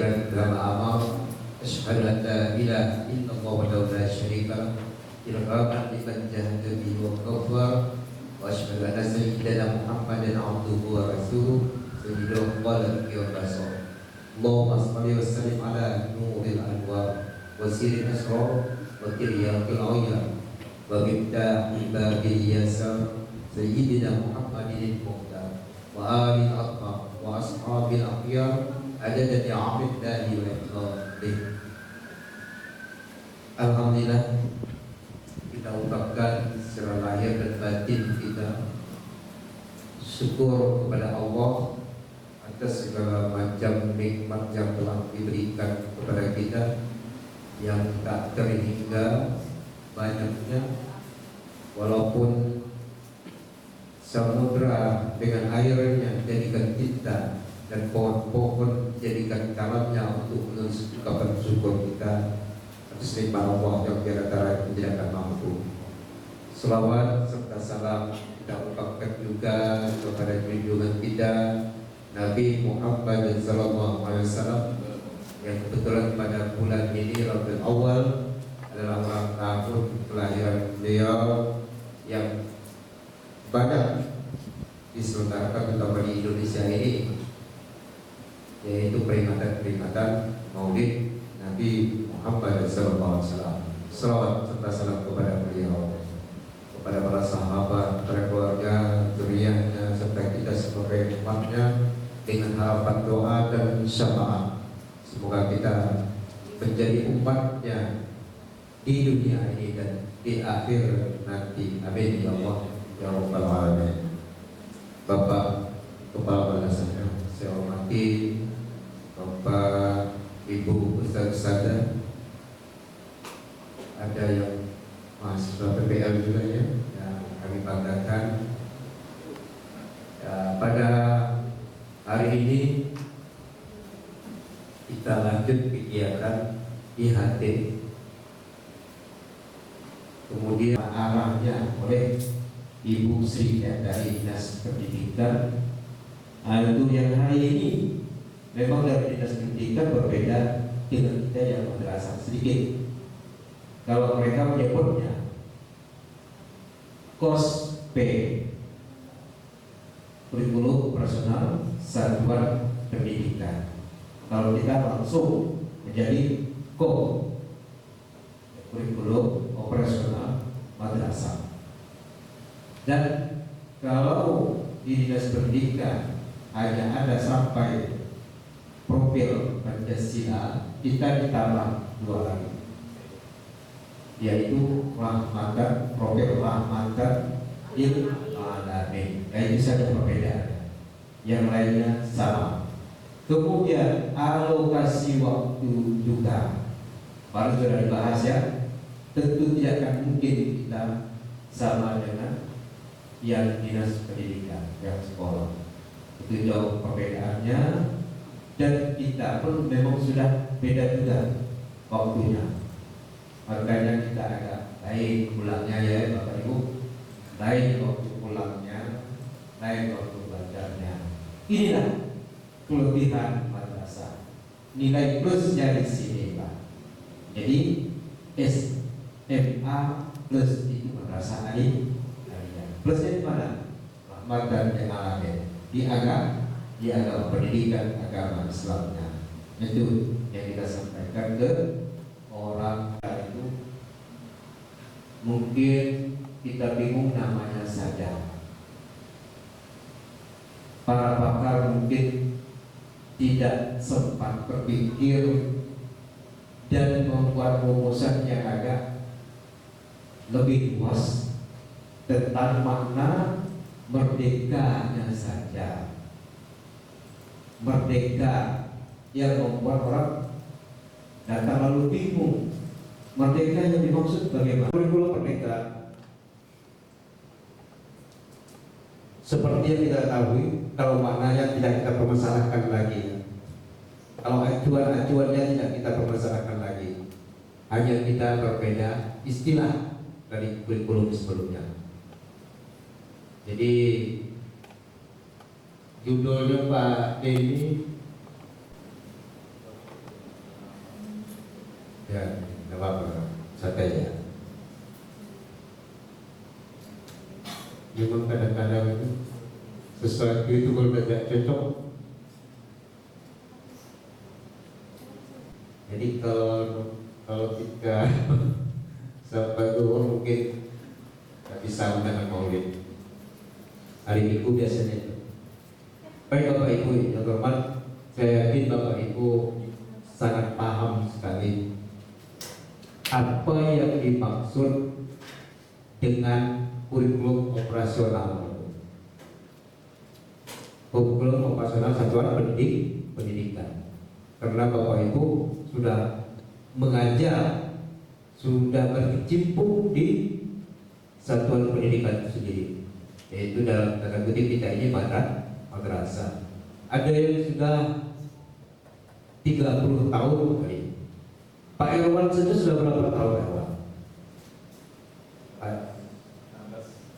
khairan kama amal. Asyhadu an la ilaha illallah wahdahu la syarika lah, irhaman liman jahada bihi wa kafar. Wa asyhadu anna sayyidana Muhammadan abduhu wa rasuluh sayyidul khalqi wa rasul. Allahumma shalli wa sallim ala nuril anwar wa sirril asrar wa tiryaqil awliya wa miftahi babil yasar sayyidina Muhammadin muhtar wa alihi al-athhar wa ashabil akhyar adada ni'amillahi wa ikhlalih. Alhamdulillah, kita ucapkan secara lahir dan batin kita syukur kepada Allah atas segala macam nikmat yang telah diberikan kepada kita yang tak terhingga banyaknya. Walaupun samudra dengan airnya jadikan kita dan pohon-pohon jadikan kalamnya untuk menulis ungkapan syukur kita atas nikmat Allah yang tiada tidak akan mampu. Selawat serta salam kita ucapkan juga kepada junjungan kita Nabi Muhammad SAW yang kebetulan pada bulan ini Rabiul Awal adalah ulang tahun kelahiran beliau yang banyak diselenggarakan terutama di Indonesia ini, yaitu peringatan Maulid Nabi Muhammad SAW. Salawat serta salam kepada beliau, kepada para sahabat, para keluarga, zuriyahnya, serta kita sebagai umatnya, dengan harapan doa dan syafaat. Semoga kita menjadi umatnya di dunia ini dan di akhir nanti. Amin ya Allah ya Rabbal Alamin. Bapak Kepala Balasannya saya hormati, Bapak Ibu Ustaz-Ustazah, ada yang mahasiswa PPL juga ya, yang kami banggakan. Ya, pada hari ini kita lanjut kegiatan IHT, kemudian arahnya oleh Ibu Sri dari Dinas Pendidikan. Itu yang hari ini memang dari Dinas Pendidikan berbeda dengan kita yang madrasah sedikit. Kalau mereka menyebutnya KOS P, kurikulum operasional satuan pendidikan. Kalau kita langsung menjadi kurikulum operasional madrasah. Dan kalau di Dinas Pendidikan hanya ada sampai profil Pancasila, kita ditambah 2 lagi, yaitu profil rahmatan lil alamin. Itu saja perbedaannya, yang lainnya sama. Kemudian alokasi waktu juga baru sudah dibahas ya. Tentu tidak akan mungkin kita sama dengan yang Dinas Pendidikan, yang sekolah. Itu jauh perbedaannya, dan kita pun memang sudah beda juga waktunya. Makanya kita agak lain pulangnya ya Bapak Ibu, lain waktu pulangnya, lain waktu belajarnya. Inilah kelebihan madrasah. Nilai plusnya di sini Pak. Jadi SMA plus itu madrasah aliyah. Plusnya di mana? Rahmatan lil alamin. Di agama pendidikan agama Islamnya. Itu yang kita sampaikan ke orang itu. Mungkin kita bingung namanya saja. Para pakar mungkin tidak sempat berpikir dan membuat rumusan yang agak lebih luas tentang makna merdekanya saja. Merdeka yang membuat orang datang lalu bingung. Merdeka yang dimaksud bagaimana? Kurikulum merdeka seperti yang kita ketahui, kalau maknanya tidak kita permasalahkan lagi, kalau acuan-acuannya tidak kita permasalahkan lagi, hanya kita berbeda istilah dari kurikulum sebelumnya. Jadi judulnya Pak Denny Ya, nggak apa-apa, santai aja. Memang kadang-kadang itu sesuatu itu kalau tidak cocok. Jadi kalau kita sampai dulu mungkin nggak bisa dengan maulid. Hari Minggu biasanya itu. Baik Bapak Ibu yang hormat, saya yakin Bapak Ibu sangat paham sekali apa yang dimaksud dengan kurikulum operasional. Kurikulum operasional satuan pendidikan. Karena Bapak Ibu sudah mengajar, sudah berkecimpung di satuan pendidikan itu sendiri, yaitu dalam tanda kutip kita ini madrasah. Ada yang sudah 30 tahun kali. Pak Irwan saja sudah berapa tahun Irwan?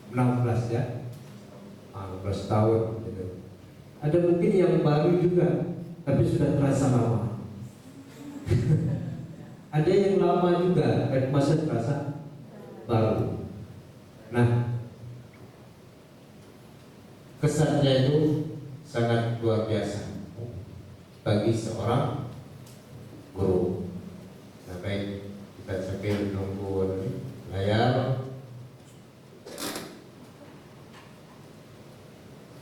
16 ya, 16 tahun gitu. Ada mungkin yang baru juga, tapi sudah terasa lama. Ada yang lama juga, masih terasa baru. Nah, kesannya itu sangat luar biasa bagi seorang guru. Sampai kita sambil nunggu layar,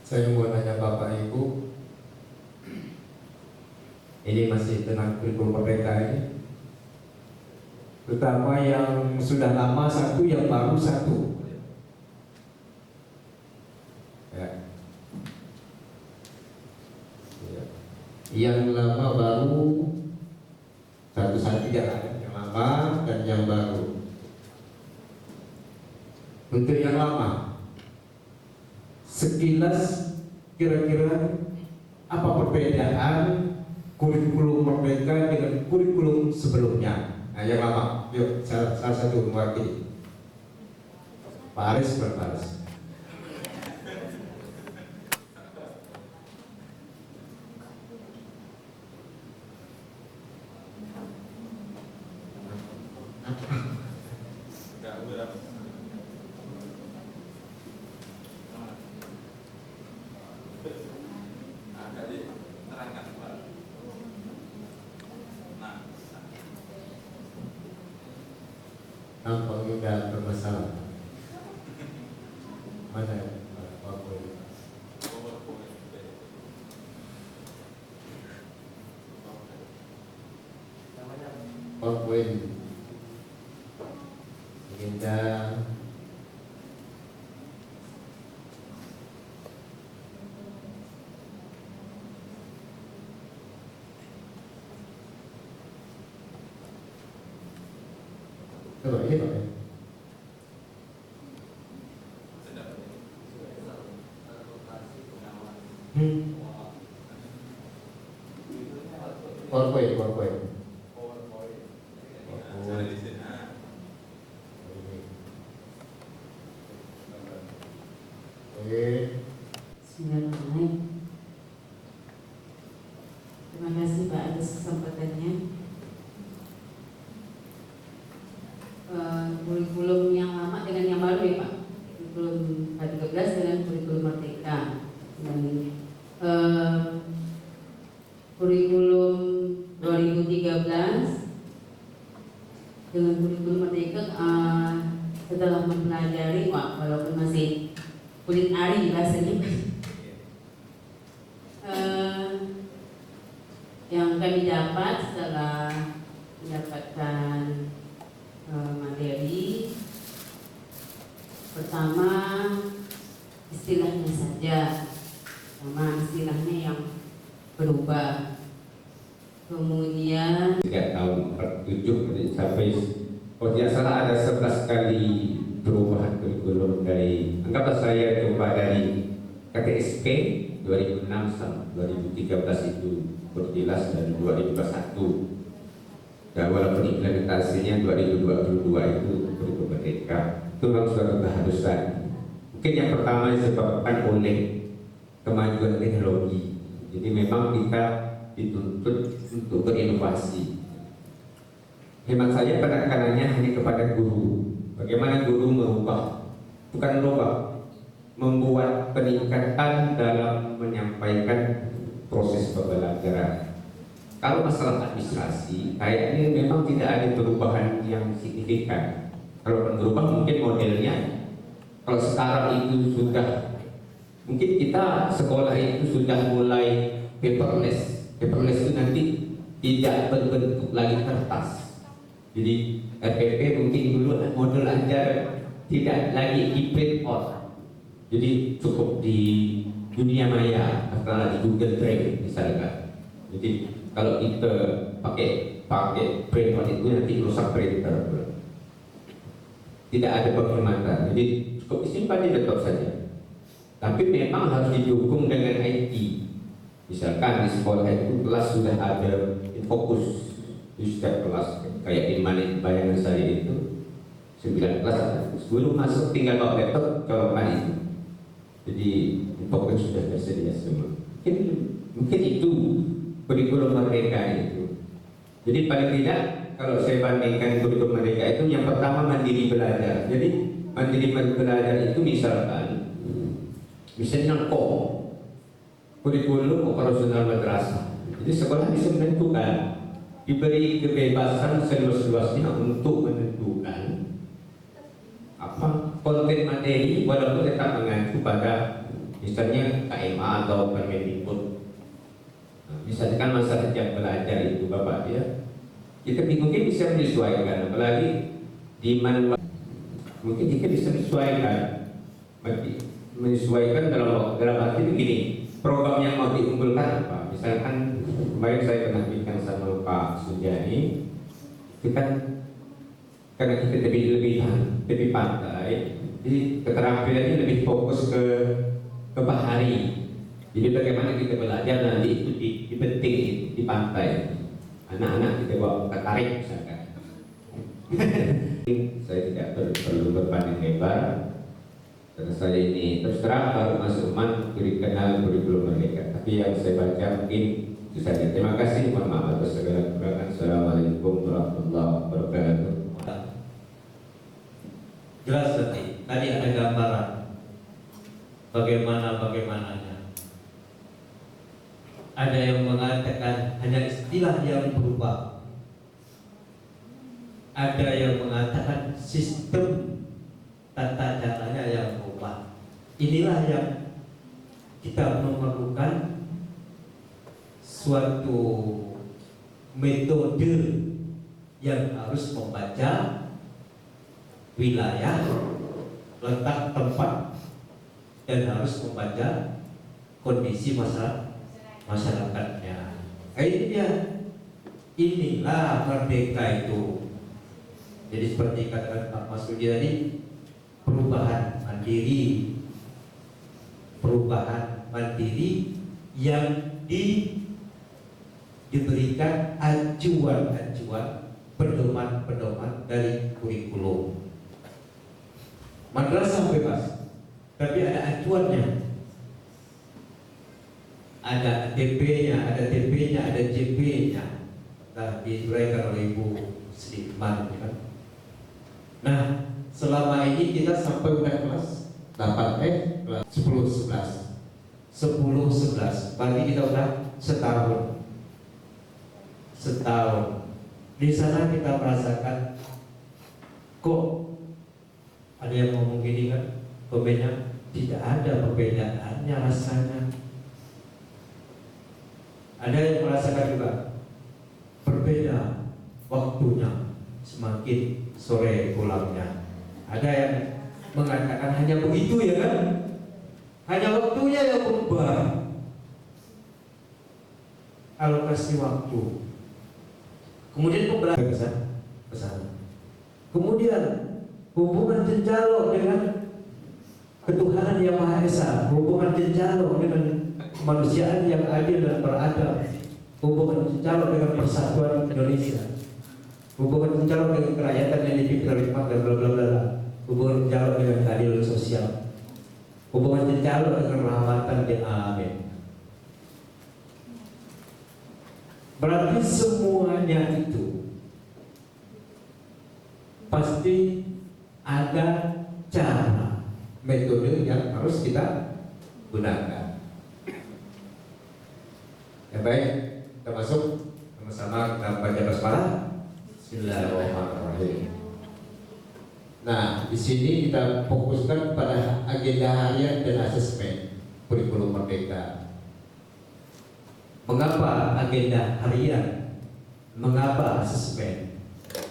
saya mau nanya Bapak Ibu, ini masih tentang kurikulum merdeka ini, terutama yang sudah lama satu, yang baru satu. Ya. Ya. Yang lama baru satu-satu ya, yang lama dan yang baru. Untuk yang lama, sekilas kira-kira apa perbedaan kurikulum merdeka dengan kurikulum sebelumnya? Nah, yang lama, yuk salah satu mewakili. Pak Aris, Pak Aris. Nampaknya tidak bermasalah. Mana PowerPoint? PowerPoint. Agenda. Coba ini Pak. PowerPoint. Bismillahirrahmanirrahim. Terima kasih Pak atas kesempatannya. Kurikulum yang lama dengan yang baru ya Pak. Kurikulum K13 dengan kurikulum merdeka. Dan kurikulum 2013 dengan kurikulum merdeka setelah mempelajari, walaupun masih kulit ari bahasanya, yang kami dapat setelah mendapatkan materi, pertama istilahnya saja, sama istilahnya yang berubah. Kemudian 3 tahun 47 sampai tidak salah ada 11 kali perubahan kurikulum dari, anggaplah saya coba dari KTSP 2006 sampai 2013 itu berjelas, dan 2021, dan walaupun implementasinya 2022 itu kurikulum merdeka. Itu memang suatu keharusan. Mungkin yang pertama disebabkan oleh kemajuan teknologi. Jadi memang kita dituntut untuk berinovasi. hemat saya penekanannya hanya kepada guru. Bagaimana guru bukan merubah, membuat peningkatan dalam menyampaikan proses pembelajaran. Kalau masalah administrasi, kayaknya memang tidak ada perubahan yang signifikan. Kalau berubah mungkin modelnya, kalau sekarang itu sudah, mungkin kita sekolah itu sudah mulai paperless. Paperless itu nanti tidak berbentuk lagi kertas. Jadi RPP mungkin dulu model ajar tidak lagi di print out. Jadi cukup di dunia maya atau di Google Drive misalkan. Jadi kalau kita pakai print out itu nanti rusak printer. Tidak ada penghematan. Jadi cukup disimpan di laptop saja. Tapi memang harus didukung dengan IT. Misalkan di sekolah itu kelas sudah ada fokus di setiap kelas. Kayak di mana bayangan saya itu 9 kelas ada. Sebelum masuk tinggal bawa laptop colokan itu. Jadi fokus sudah tersedia semua. Mungkin itu kurikulum merdeka itu. Jadi paling tidak kalau saya bandingkan kurikulum merdeka itu yang pertama mandiri belajar. Jadi mandiri belajar itu misalnya kurikulum operasional madrasah. Jadi sekolah bisa menentukan, diberi kebebasan seluas-luasnya untuk menentukan apa konten materi walaupun tetap mengacu pada misalnya KMA atau Permendikbud. Misalkan masalah jam belajar itu Bapak ya, kita mungkin bisa menyesuaikan, apalagi di mana mungkin kita bisa menyesuaikan dalam arti begini, program yang mau diunggulkan apa. Misalkan kemarin saya pernah bincang sama Pak Sujani, itu kan karena kita lebih pantai, jadi keterampilannya lebih fokus ke bahari. Jadi bagaimana kita belajar nanti itu di penting di pantai. Anak-anak kita bawa ketarik misalkan. Saya tidak perlu berpanjang lebar. Karena saya ini terus terang baru masuk kenal kurikulum merdeka. Tapi yang saya baca mungkin itu saja. Terima kasih. Mohon maaf atas segala kekurangan. Assalamualaikum warahmatullahi wabarakatuh. Jelas tadi ada gambaran bagaimananya. Ada yang mengatakan hanya istilah yang berubah. Ada yang mengatakan sistem tata caranya yang berubah. Inilah yang kita memerlukan suatu metode yang harus membaca wilayah, letak tempat, dan harus membaca kondisi masyarakatnya. Ini dia, inilah merdeka itu. Jadi seperti katakan Pak Mas Rudi tadi, perubahan mandiri yang diberikan acuan-acuan, pedoman-pedoman dari kurikulum. Madrasah bebas, tapi ada acuannya. Ada TP-nya, ada TP-nya, ada JP-nya. Nah, diuraikan oleh Ibu Sliman, kan? Nah, selama ini kita sampai udah kelas 8 kelas 10-11. Berarti kita udah setahun. Di sana kita merasakan kok ada yang ngomong gini kan, pembedaan tidak ada perbedaannya rasanya. Ada yang merasakan juga berbeda waktunya, semakin sore pulangnya. Ada yang mengatakan hanya begitu ya kan, hanya waktunya yang berubah, alokasi waktu. Kemudian pembelajaran ke sana. Kemudian hubungan Jenjalo dengan ketuhanan yang Maha Esa, hubungan Jenjalo dengan kemanusiaan yang adil dan beradab, hubungan Jenjalo dengan persatuan Indonesia, hubungan Jenjalo dengan kerakyatan yang dipimpin oleh Hikmat dan bla bla bla, hubungan Jenjalo dengan keadilan sosial, hubungan Jenjalo dengan rahmatan dan amin. Berarti semuanya itu pasti ada cara, metode yang harus kita gunakan. Ya baik, kita masuk sama-sama kita baca basmalah. Bismillahirrahmanirrahim. Nah, di sini kita fokuskan pada agenda harian dan asesmen kurikulum merdeka. Mengapa agenda harian? Mengapa asesmen?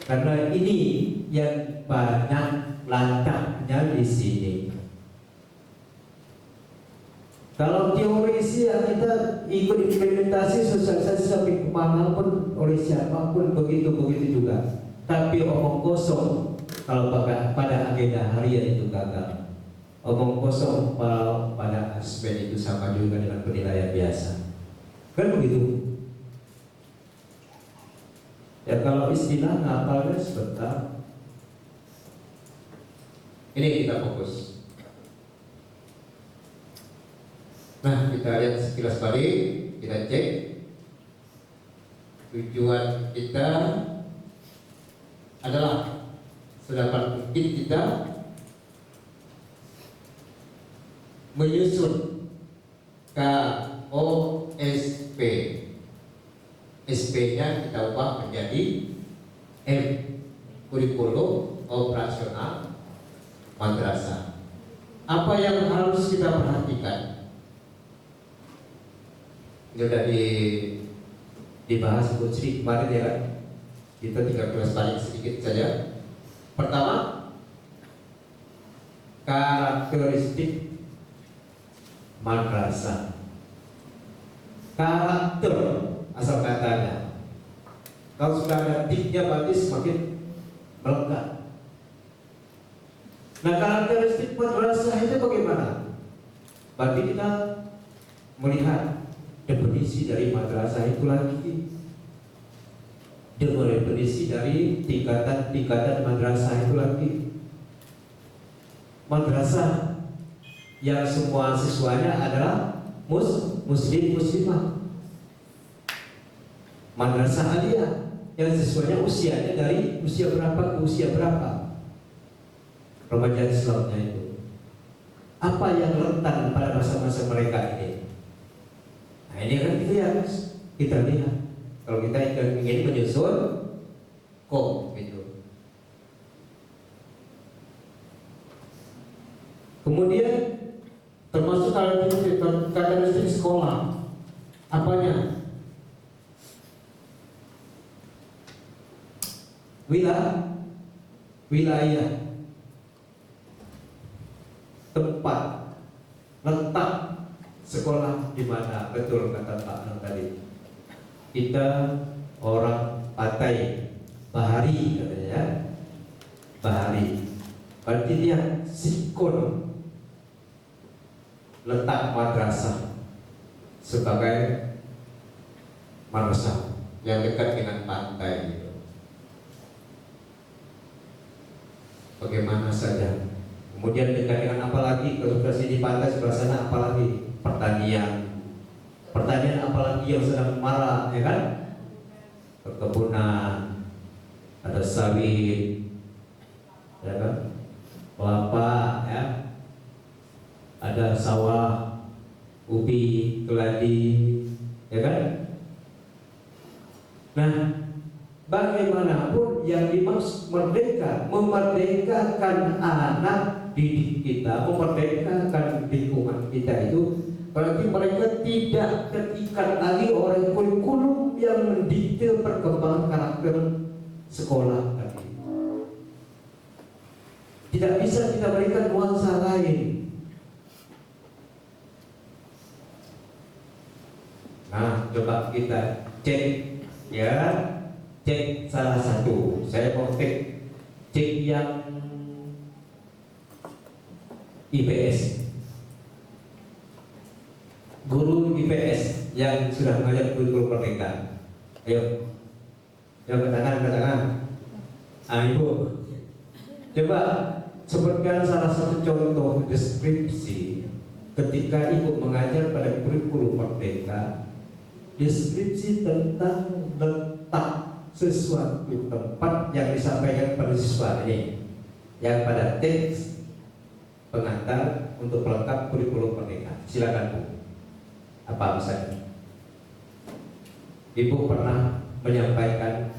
Karena ini yang banyak lantaknya di sini. Kalau teori sih ya kita ikut implementasi sosialisasi sampai kemana pun oleh siapapun begitu juga. Tapi omong kosong kalau pada agenda harian itu gagal. Omong kosong kalau pada aspek itu sama juga dengan penilaian biasa. Kan begitu? Ya kalau istilah ngapalnya sebentar. Ini kita fokus. Nah, kita lihat sekilas balik, kita cek tujuan kita adalah sedapat mungkin kita menyusun KOSP. SP-nya kita ubah menjadi M, kurikulum operasional madrasah. Apa yang harus kita perhatikan? Ini sudah dibahas Bu Sri kemarin ya kan? Kita tinggal kelas balik sedikit saja. Pertama, karakteristik madrasah. Karakter asal katanya. Kalau sudah ada tiknya berarti semakin melekat. Nah, karakteristik madrasah itu bagaimana? Berarti kita melihat definisi dari madrasah itu lagi. Definisi dari tingkatan madrasah itu lagi. Madrasah yang semua siswanya adalah muslim muslimah. Madrasah aliyah yang siswanya usianya dari usia berapa ke usia berapa. Remaja Islamnya itu. Apa yang rentan pada masa-masa mereka ini? Nah ini kan kita harus kita lihat. Kalau kita ingin menyusun gitu. Kemudian termasuk karakteristik sekolah. Apanya? Wilayah, tempat, letak sekolah di mana. Betul kata Pak Nang tadi. Kita orang Patai, Bahari katanya ya. Bahari. Berarti dia sikon letak madrasah sebagai madrasah yang dekat dengan pantai gitu. Bagaimana saja. Kemudian dekat dengan apa lagi? Kalau sudah sini pantai sebelah sana apa lagi? Pertanian apalagi yang sedang marak, ya kan? Perkebunan, ada sawit, ya kan? Kelapa, ya, ada sawah, ubi, keladi, ya kan? Nah, bagaimanapun yang dimaksud merdeka, memerdekakan anak didik kita, memerdekakan lingkungan kita itu. Berarti mereka tidak terikat lagi oleh kurikulum yang mendikte perkembangan karakter sekolah tadi. Tidak bisa kita berikan nuansa lain. Nah, coba kita cek ya, cek salah satu. Saya mau cek yang IPS. Guru IPS yang sudah mengajar kurikulum merdeka. Ayo, katakan. Ibu, coba sebutkan salah satu contoh deskripsi ketika ibu mengajar pada kurikulum merdeka. Deskripsi tentang letak sesuatu tempat yang disampaikan pada siswa ini yang pada teks pengantar untuk pelengkap kurikulum merdeka. Silakan Bu. Apa misalnya? Ibu pernah menyampaikan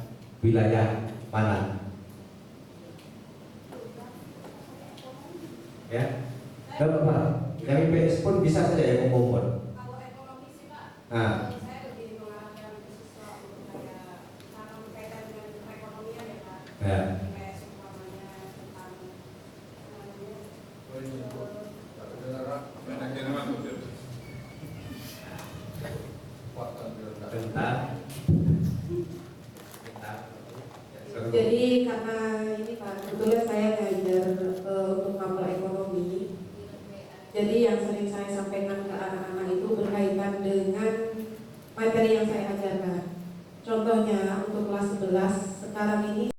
wilayah mana? Ya, dan apa? Yang IPS pun bisa saja yang umum. Kalau ekonomi sih Pak, Nah, saya lebih mengarahkan ke siswa untuk kayak karena berkaitan dengan perekonomian ya Pak. ya. Kayak umpamanya tentang Jadi karena ini Pak, kebetulan saya ngajar untuk mapel ekonomi. Jadi yang sering saya sampaikan ke anak-anak itu berkaitan dengan materi yang saya ajarkan. Contohnya untuk kelas 11 sekarang ini